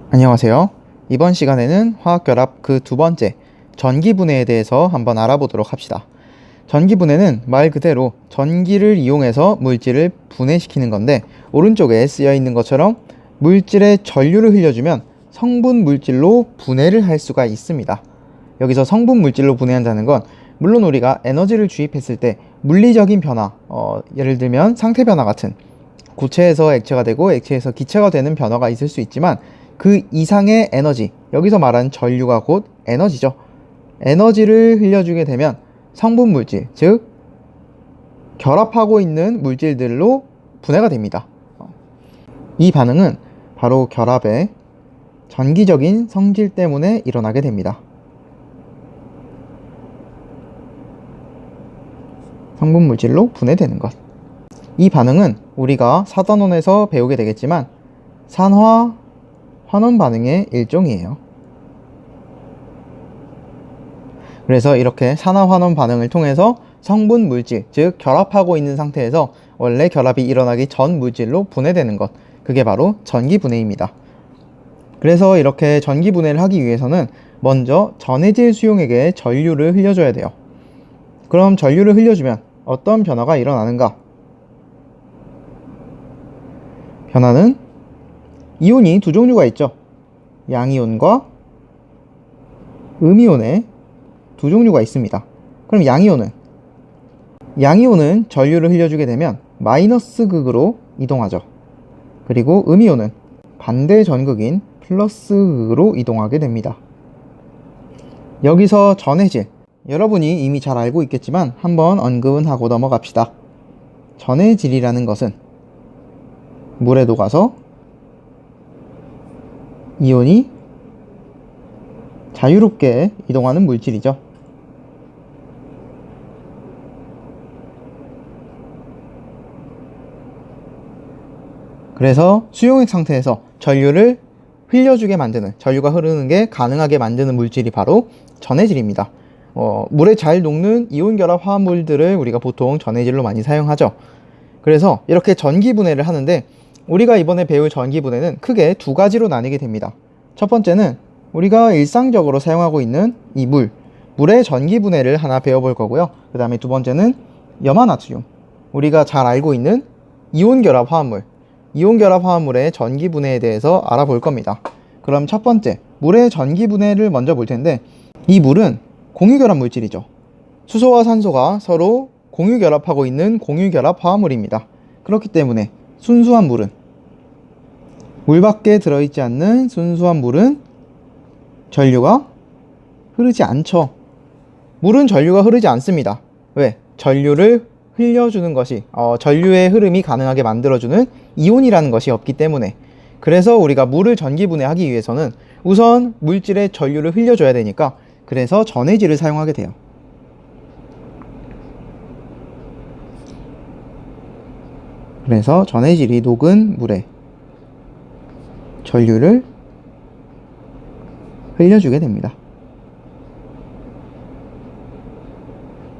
안녕하세요. 이번 시간에는 화학결합 그 두 번째, 전기분해에 대해서 한번 알아보도록 합시다. 전기분해는 말 그대로 전기를 이용해서 물질을 분해시키는 건데, 오른쪽에 쓰여 있는 것처럼 물질에 전류를 흘려주면 성분 물질로 분해를 할 수가 있습니다. 여기서 성분 물질로 분해한다는 건 물론 우리가 에너지를 주입했을 때 물리적인 변화, 예를 들면 상태 변화 같은 고체에서 액체가 되고 액체에서 기체가 되는 변화가 있을 수 있지만, 그 이상의 에너지, 여기서 말하는 전류가 곧 에너지죠. 에너지를 흘려주게 되면 성분 물질, 즉 결합하고 있는 물질들로 분해가 됩니다. 이 반응은 바로 결합의 전기적인 성질 때문에 일어나게 됩니다. 성분 물질로 분해되는 것. 이 반응은 우리가 사단원에서 배우게 되겠지만 산화 환원 반응의 일종이에요. 그래서 이렇게 산화 환원 반응을 통해서 성분 물질, 즉 결합하고 있는 상태에서 원래 결합이 일어나기 전 물질로 분해되는 것, 그게 바로 전기분해입니다. 그래서 이렇게 전기분해를 하기 위해서는 먼저 전해질 수용액에 전류를 흘려줘야 돼요. 그럼 전류를 흘려주면 어떤 변화가 일어나는가? 변화는 이온이 두 종류가 있죠. 양이온과 음이온의 두 종류가 있습니다. 그럼 양이온은 전류를 흘려주게 되면 마이너스 극으로 이동하죠. 그리고 음이온은 반대 전극인 플러스 극으로 이동하게 됩니다. 여기서 전해질, 여러분이 이미 잘 알고 있겠지만 한번 언급은 하고 넘어갑시다. 전해질이라는 것은 물에 녹아서 이온이 자유롭게 이동하는 물질이죠. 그래서 수용액 상태에서 전류를 흘려주게 만드는, 전류가 흐르는 게 가능하게 만드는 물질이 바로 전해질입니다. 물에 잘 녹는 이온 결합 화합물들을 우리가 보통 전해질로 많이 사용하죠. 그래서 이렇게 전기분해를 하는데, 우리가 이번에 배울 전기분해는 크게 두 가지로 나뉘게 됩니다. 첫 번째는 우리가 일상적으로 사용하고 있는 이 물의 전기분해를 하나 배워볼 거고요. 그 다음에 두 번째는 염화나트륨, 우리가 잘 알고 있는 이온결합 화합물의 전기분해에 대해서 알아볼 겁니다. 그럼 첫 번째, 물의 전기분해를 먼저 볼 텐데, 이 물은 공유결합 물질이죠. 수소와 산소가 서로 공유결합하고 있는 공유결합 화합물입니다. 그렇기 때문에 순수한 물은, 물밖에 들어있지 않는 순수한 물은 전류가 흐르지 않죠. 물은 전류가 흐르지 않습니다. 왜? 전류를 흘려주는 것이, 전류의 흐름이 가능하게 만들어주는 이온이라는 것이 없기 때문에. 그래서 우리가 물을 전기분해하기 위해서는 우선 물질에 전류를 흘려줘야 되니까, 그래서 전해질을 사용하게 돼요. 그래서 전해질이 녹은 물에 전류를 흘려주게 됩니다.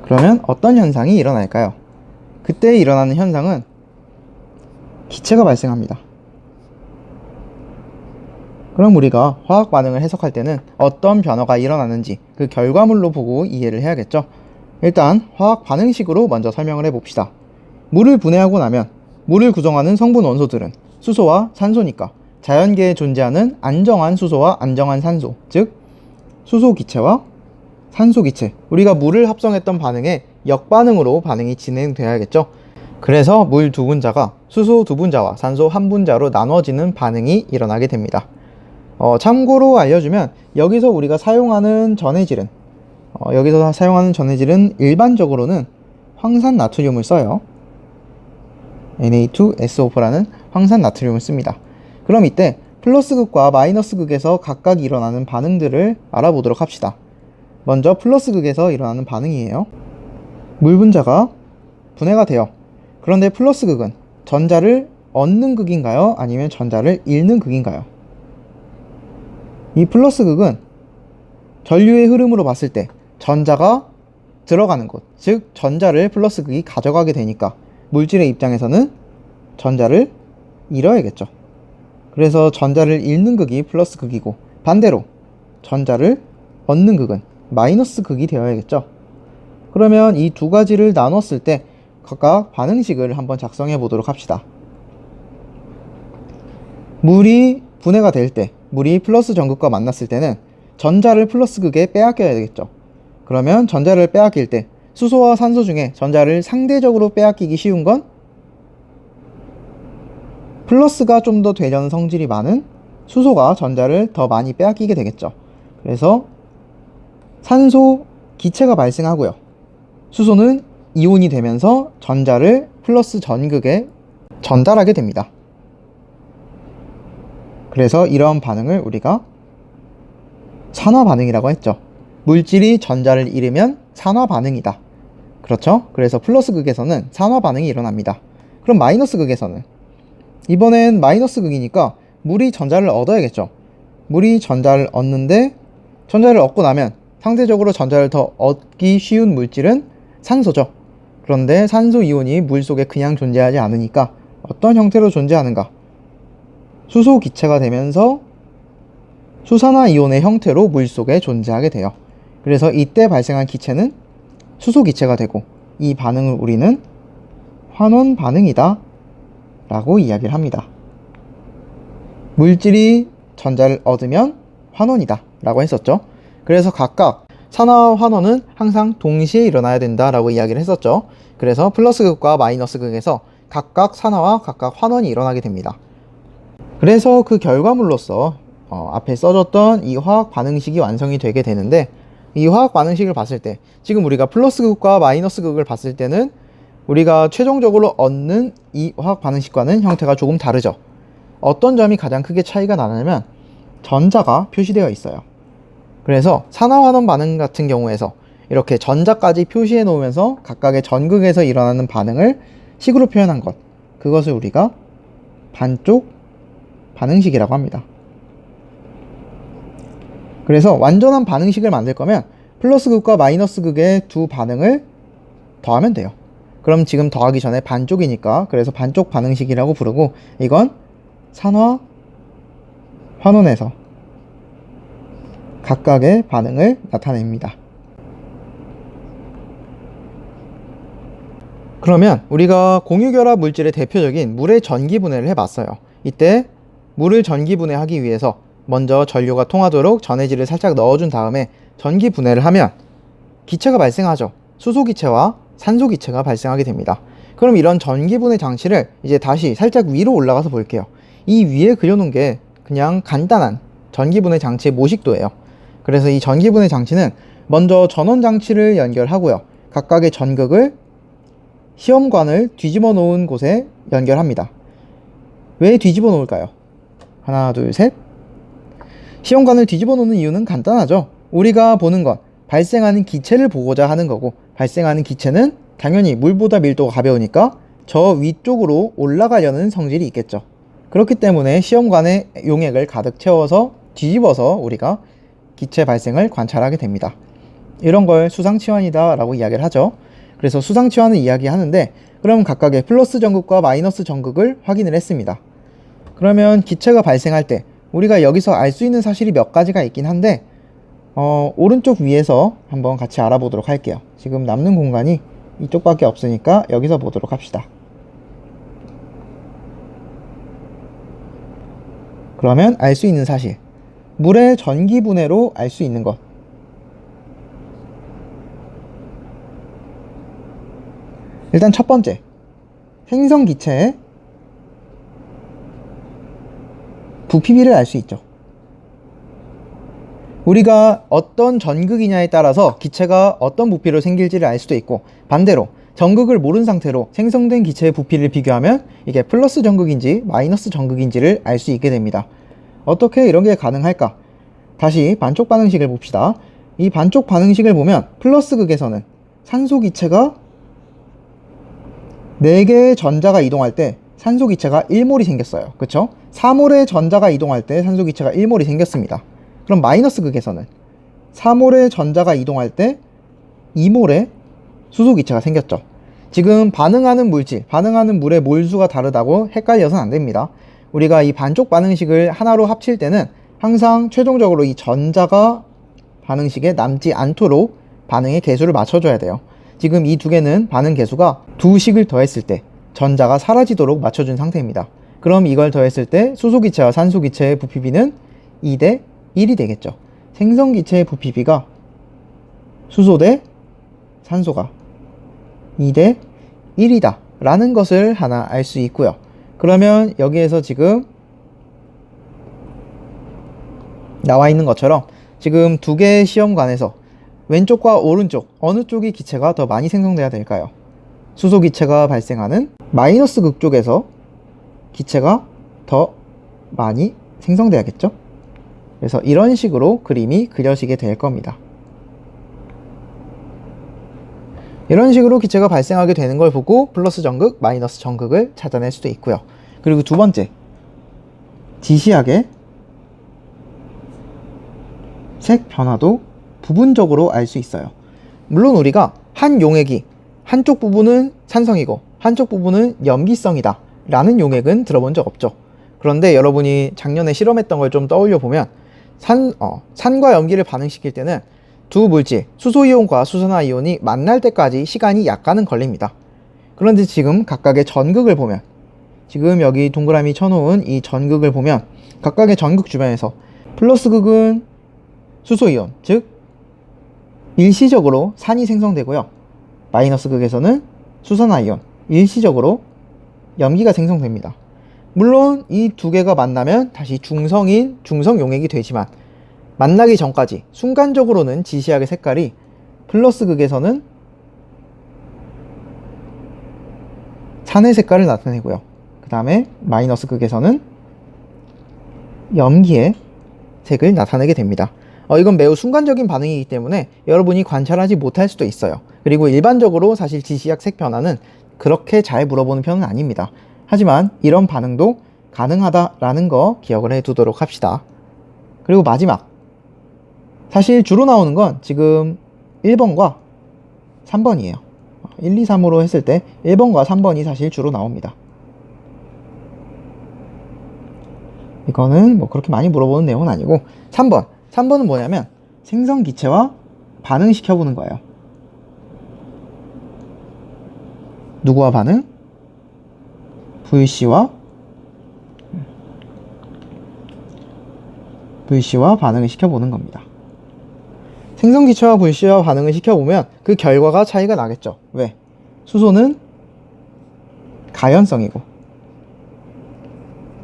그러면 어떤 현상이 일어날까요? 그때 일어나는 현상은 기체가 발생합니다. 그럼 우리가 화학 반응을 해석할 때는 어떤 변화가 일어나는지 그 결과물로 보고 이해를 해야겠죠. 일단 화학 반응식으로 먼저 설명을 해봅시다. 물을 분해하고 나면 물을 구성하는 성분 원소들은 수소와 산소니까 자연계에 존재하는 안정한 수소와 안정한 산소, 즉 수소 기체와 산소 기체, 우리가 물을 합성했던 반응에 역반응으로 반응이 진행돼야겠죠. 그래서 물 두 분자가 수소 두 분자와 산소 한 분자로 나눠지는 반응이 일어나게 됩니다. 참고로 알려주면, 여기서 우리가 사용하는 전해질은 일반적으로는 황산 나트륨을 써요. Na2SO4라는 황산 나트륨을 씁니다. 그럼 이때 플러스 극과 마이너스 극에서 각각 일어나는 반응들을 알아보도록 합시다. 먼저 플러스 극에서 일어나는 반응이에요. 물 분자가 분해가 돼요. 그런데 플러스 극은 전자를 얻는 극인가요? 아니면 전자를 잃는 극인가요? 이 플러스 극은 전류의 흐름으로 봤을 때 전자가 들어가는 곳, 즉 전자를 플러스 극이 가져가게 되니까 물질의 입장에서는 전자를 잃어야겠죠. 그래서 전자를 잃는 극이 플러스 극이고, 반대로 전자를 얻는 극은 마이너스 극이 되어야겠죠. 그러면 이 두 가지를 나눴을 때 각각 반응식을 한번 작성해 보도록 합시다. 물이 분해가 될 때, 물이 플러스 전극과 만났을 때는 전자를 플러스 극에 빼앗겨야 되겠죠. 그러면 전자를 빼앗길 때 수소와 산소 중에 전자를 상대적으로 빼앗기기 쉬운 건 플러스가 좀 더 되려는 성질이 많은 수소가 전자를 더 많이 빼앗기게 되겠죠. 그래서 산소 기체가 발생하고요. 수소는 이온이 되면서 전자를 플러스 전극에 전달하게 됩니다. 그래서 이러한 반응을 우리가 산화 반응이라고 했죠. 물질이 전자를 잃으면 산화 반응이다. 그렇죠? 그래서 플러스 극에서는 산화 반응이 일어납니다. 그럼 마이너스 극에서는, 이번엔 마이너스 극이니까 물이 전자를 얻어야겠죠. 물이 전자를 얻는데, 전자를 얻고 나면 상대적으로 전자를 더 얻기 쉬운 물질은 산소죠. 그런데 산소 이온이 물 속에 그냥 존재하지 않으니까 어떤 형태로 존재하는가? 수소 기체가 되면서 수산화 이온의 형태로 물 속에 존재하게 돼요. 그래서 이때 발생한 기체는 수소 기체가 되고, 이 반응을 우리는 환원 반응이다 라고 이야기를 합니다. 물질이 전자를 얻으면 환원이다 라고 했었죠. 그래서 각각 산화와 환원은 항상 동시에 일어나야 된다 라고 이야기를 했었죠. 그래서 플러스 극과 마이너스 극에서 각각 산화와 각각 환원이 일어나게 됩니다. 그래서 그 결과물로서 앞에 써줬던 이 화학 반응식이 완성이 되게 되는데, 이 화학 반응식을 봤을 때 지금 우리가 플러스 극과 마이너스 극을 봤을 때는 우리가 최종적으로 얻는 이 화학 반응식과는 형태가 조금 다르죠. 어떤 점이 가장 크게 차이가 나냐면 전자가 표시되어 있어요. 그래서 산화환원 반응 같은 경우에서 이렇게 전자까지 표시해 놓으면서 각각의 전극에서 일어나는 반응을 식으로 표현한 것, 그것을 우리가 반쪽 반응식이라고 합니다. 그래서 완전한 반응식을 만들 거면 플러스 극과 마이너스 극의 두 반응을 더하면 돼요. 그럼 지금 더하기 전에 반쪽이니까 그래서 반쪽 반응식이라고 부르고, 이건 산화 환원에서 각각의 반응을 나타냅니다. 그러면 우리가 공유결합 물질의 대표적인 물의 전기분해를 해봤어요. 이때 물을 전기분해하기 위해서 먼저 전류가 통하도록 전해질을 살짝 넣어준 다음에 전기분해를 하면 기체가 발생하죠. 수소기체와 산소기체가 발생하게 됩니다. 그럼 이런 전기분해 장치를 이제 다시 살짝 위로 올라가서 볼게요. 이 위에 그려놓은 게 그냥 간단한 전기분해 장치의 모식도예요. 그래서 이 전기분해 장치는 먼저 전원장치를 연결하고요. 각각의 전극을 시험관을 뒤집어 놓은 곳에 연결합니다. 왜 뒤집어 놓을까요? 하나, 둘, 셋. 시험관을 뒤집어 놓는 이유는 간단하죠. 우리가 보는 건 발생하는 기체를 보고자 하는 거고, 발생하는 기체는 당연히 물보다 밀도가 가벼우니까 저 위쪽으로 올라가려는 성질이 있겠죠. 그렇기 때문에 시험관의 용액을 가득 채워서 뒤집어서 우리가 기체 발생을 관찰하게 됩니다. 이런 걸 수상치환이다 라고 이야기를 하죠. 그래서 수상치환을 이야기하는데, 그럼 각각의 플러스 전극과 마이너스 전극을 확인을 했습니다. 그러면 기체가 발생할 때 우리가 여기서 알 수 있는 사실이 몇 가지가 있긴 한데, 오른쪽 위에서 한번 같이 알아보도록 할게요. 지금 남는 공간이 이쪽밖에 없으니까 여기서 보도록 합시다. 그러면 알 수 있는 사실, 물의 전기분해로 알 수 있는 것. 일단 첫 번째, 행성기체의 부피비를 알 수 있죠. 우리가 어떤 전극이냐에 따라서 기체가 어떤 부피로 생길지를 알 수도 있고, 반대로 전극을 모른 상태로 생성된 기체의 부피를 비교하면 이게 플러스 전극인지 마이너스 전극인지를 알 수 있게 됩니다. 어떻게 이런 게 가능할까? 다시 반쪽 반응식을 봅시다. 이 반쪽 반응식을 보면 플러스 극에서는 산소 기체가 4개의 전자가 이동할 때 산소 기체가 1몰이 생겼어요. 그쵸? 4몰의 전자가 이동할 때 산소 기체가 1몰이 생겼습니다. 그럼 마이너스 극에서는 4몰의 전자가 이동할 때 2몰의 수소 기체가 생겼죠. 지금 반응하는 물질, 반응하는 물의 몰수가 다르다고 헷갈려서는 안 됩니다. 우리가 이 반쪽 반응식을 하나로 합칠 때는 항상 최종적으로 이 전자가 반응식에 남지 않도록 반응의 개수를 맞춰줘야 돼요. 지금 이 두 개는 반응 개수가 두 식을 더했을 때 전자가 사라지도록 맞춰준 상태입니다. 그럼 이걸 더했을 때 수소기체와 산소기체의 부피비는 2대 1이 되겠죠. 생성기체의 부피비가 수소 대 산소가 2대 1이다 라는 것을 하나 알 수 있고요. 그러면 여기에서 지금 나와 있는 것처럼 지금 두 개의 시험관에서 왼쪽과 오른쪽 어느 쪽이 기체가 더 많이 생성돼야 될까요? 수소 기체가 발생하는 마이너스 극 쪽에서 기체가 더 많이 생성돼야겠죠? 그래서 이런 식으로 그림이 그려지게 될 겁니다. 이런 식으로 기체가 발생하게 되는 걸 보고 플러스 전극, 마이너스 전극을 찾아낼 수도 있고요. 그리고 두 번째, 지시하게 색 변화도 부분적으로 알 수 있어요. 물론 우리가 한 용액이 한쪽 부분은 산성이고 한쪽 부분은 염기성이다 라는 용액은 들어본 적 없죠. 그런데 여러분이 작년에 실험했던 걸 좀 떠올려 보면 산과 염기를 반응시킬 때는 두 물질, 수소이온과 수산화이온이 만날 때까지 시간이 약간은 걸립니다. 그런데 지금 각각의 전극을 보면, 지금 여기 동그라미 쳐놓은 이 전극을 보면 각각의 전극 주변에서 플러스 극은 수소이온, 즉 일시적으로 산이 생성되고요. 마이너스 극에서는 수산화이온, 일시적으로 염기가 생성됩니다. 물론 이 두 개가 만나면 다시 중성인 중성 용액이 되지만 만나기 전까지 순간적으로는 지시하게 색깔이 플러스 극에서는 산의 색깔을 나타내고요. 그 다음에 마이너스 극에서는 염기의 색을 나타내게 됩니다. 이건 매우 순간적인 반응이기 때문에 여러분이 관찰하지 못할 수도 있어요. 그리고 일반적으로 사실 지시약 색 변화는 그렇게 잘 물어보는 편은 아닙니다. 하지만 이런 반응도 가능하다라는 거 기억을 해두도록 합시다. 그리고 마지막, 사실 주로 나오는 건 지금 1번과 3번이에요. 1, 2, 3으로 했을 때 1번과 3번이 사실 주로 나옵니다. 이거는 뭐 그렇게 많이 물어보는 내용은 아니고 3번은 뭐냐면 생성기체와 반응시켜보는 거예요. 누구와 반응? VC와 반응을 시켜보는 겁니다. 생성기체와 VC와 반응을 시켜보면 그 결과가 차이가 나겠죠. 왜? 수소는 가연성이고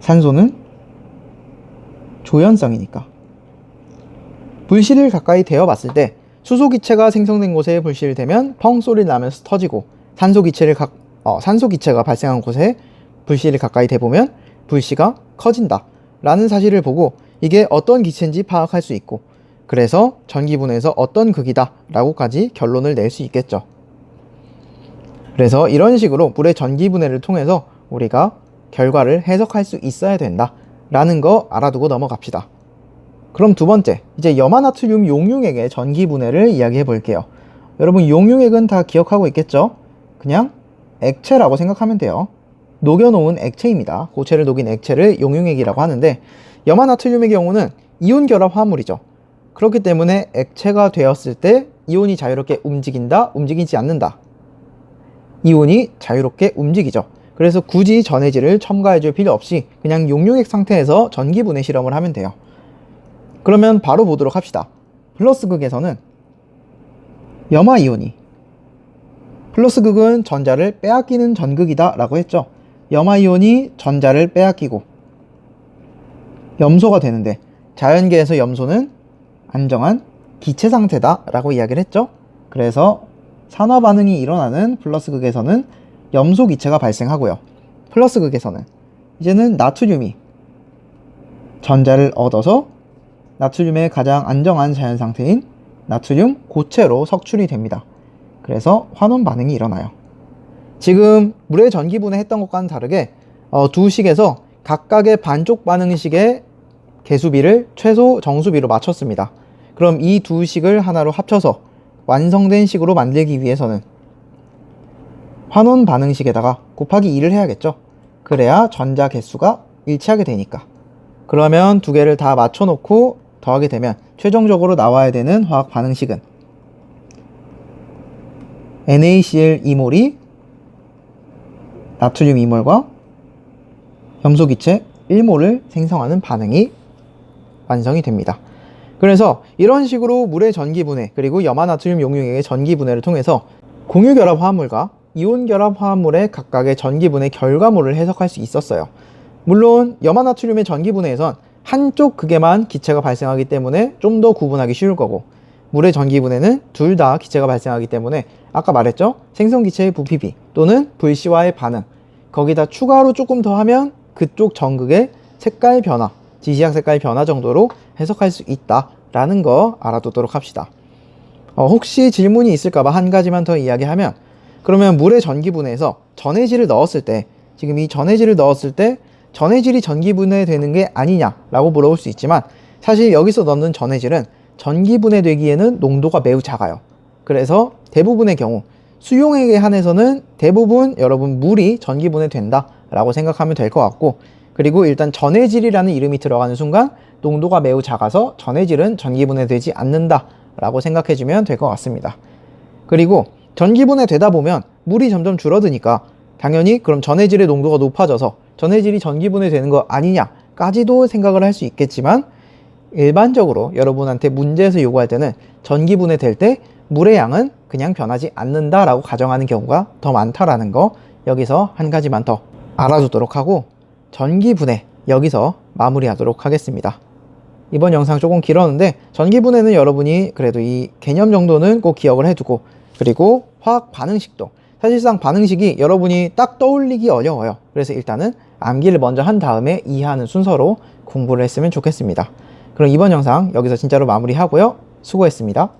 산소는 조연성이니까. 불씨를 가까이 대어 봤을 때 수소기체가 생성된 곳에 불씨를 대면 펑 소리를 나면서 터지고 산소기체가 발생한 곳에 불씨를 가까이 대보면 불씨가 커진다 라는 사실을 보고 이게 어떤 기체인지 파악할 수 있고, 그래서 전기분해에서 어떤 극이다 라고까지 결론을 낼 수 있겠죠. 그래서 이런 식으로 물의 전기분해를 통해서 우리가 결과를 해석할 수 있어야 된다 라는 거 알아두고 넘어갑시다. 그럼 두 번째, 이제 염화나트륨 용융액의 전기분해를 이야기해 볼게요. 여러분 용융액은 다 기억하고 있겠죠? 그냥 액체라고 생각하면 돼요. 녹여놓은 액체입니다. 고체를 녹인 액체를 용융액이라고 하는데, 염화나트륨의 경우는 이온 결합 화합물이죠. 그렇기 때문에 액체가 되었을 때 이온이 자유롭게 움직인다, 움직이지 않는다. 이온이 자유롭게 움직이죠. 그래서 굳이 전해질을 첨가해 줄 필요 없이 그냥 용융액 상태에서 전기분해 실험을 하면 돼요. 그러면 바로 보도록 합시다. 플러스 극에서는 염화이온이, 플러스 극은 전자를 빼앗기는 전극이다 라고 했죠. 염화이온이 전자를 빼앗기고 염소가 되는데, 자연계에서 염소는 안정한 기체 상태다 라고 이야기를 했죠. 그래서 산화 반응이 일어나는 플러스 극에서는 염소 기체가 발생하고요. 플러스 극에서는 이제는 나트륨이 전자를 얻어서 나트륨의 가장 안정한 자연 상태인 나트륨 고체로 석출이 됩니다. 그래서 환원 반응이 일어나요. 지금 물의 전기분해 했던 것과는 다르게 두 식에서 각각의 반쪽 반응식의 개수비를 최소 정수비로 맞췄습니다. 그럼 이 두 식을 하나로 합쳐서 완성된 식으로 만들기 위해서는 환원 반응식에다가 곱하기 2를 해야겠죠. 그래야 전자 개수가 일치하게 되니까. 그러면 두 개를 다 맞춰놓고 더하게 되면 최종적으로 나와야 되는 화학 반응식은 NaCl 2몰이 나트륨 2몰과 염소기체 1몰을 생성하는 반응이 완성이 됩니다. 그래서 이런 식으로 물의 전기분해 그리고 염화나트륨 용융액의 전기분해를 통해서 공유결합 화합물과 이온결합 화합물의 각각의 전기분해 결과물을 해석할 수 있었어요. 물론 염화나트륨의 전기분해에선 한쪽 극에만 기체가 발생하기 때문에 좀 더 구분하기 쉬울 거고, 물의 전기분해는 둘 다 기체가 발생하기 때문에 아까 말했죠? 생성기체의 부피비 또는 불시와의 반응, 거기다 추가로 조금 더 하면 그쪽 전극의 색깔 변화, 지시약 색깔 변화 정도로 해석할 수 있다라는 거 알아두도록 합시다. 혹시 질문이 있을까봐 한 가지만 더 이야기하면, 그러면 물의 전기분해에서 전해질을 넣었을 때, 지금 이 전해질을 넣었을 때 전해질이 전기분해되는 게 아니냐라고 물어볼 수 있지만, 사실 여기서 넣는 전해질은 전기분해되기에는 농도가 매우 작아요. 그래서 대부분의 경우 수용액에 한해서는 대부분 여러분 물이 전기분해된다 라고 생각하면 될 것 같고, 그리고 일단 전해질이라는 이름이 들어가는 순간 농도가 매우 작아서 전해질은 전기분해되지 않는다 라고 생각해주면 될 것 같습니다. 그리고 전기분해되다 보면 물이 점점 줄어드니까 당연히 그럼 전해질의 농도가 높아져서 전해질이 전기분해되는 거 아니냐까지도 생각을 할 수 있겠지만, 일반적으로 여러분한테 문제에서 요구할 때는 전기분해될 때 물의 양은 그냥 변하지 않는다라고 가정하는 경우가 더 많다라는 거 여기서 한 가지만 더 알아두도록 하고, 전기분해 여기서 마무리하도록 하겠습니다. 이번 영상 조금 길었는데 전기분해는 여러분이 그래도 이 개념 정도는 꼭 기억을 해두고, 그리고 화학 반응식도 사실상 반응식이 여러분이 딱 떠올리기 어려워요. 그래서 일단은 암기를 먼저 한 다음에 이해하는 순서로 공부를 했으면 좋겠습니다. 그럼 이번 영상 여기서 진짜로 마무리하고요. 수고했습니다.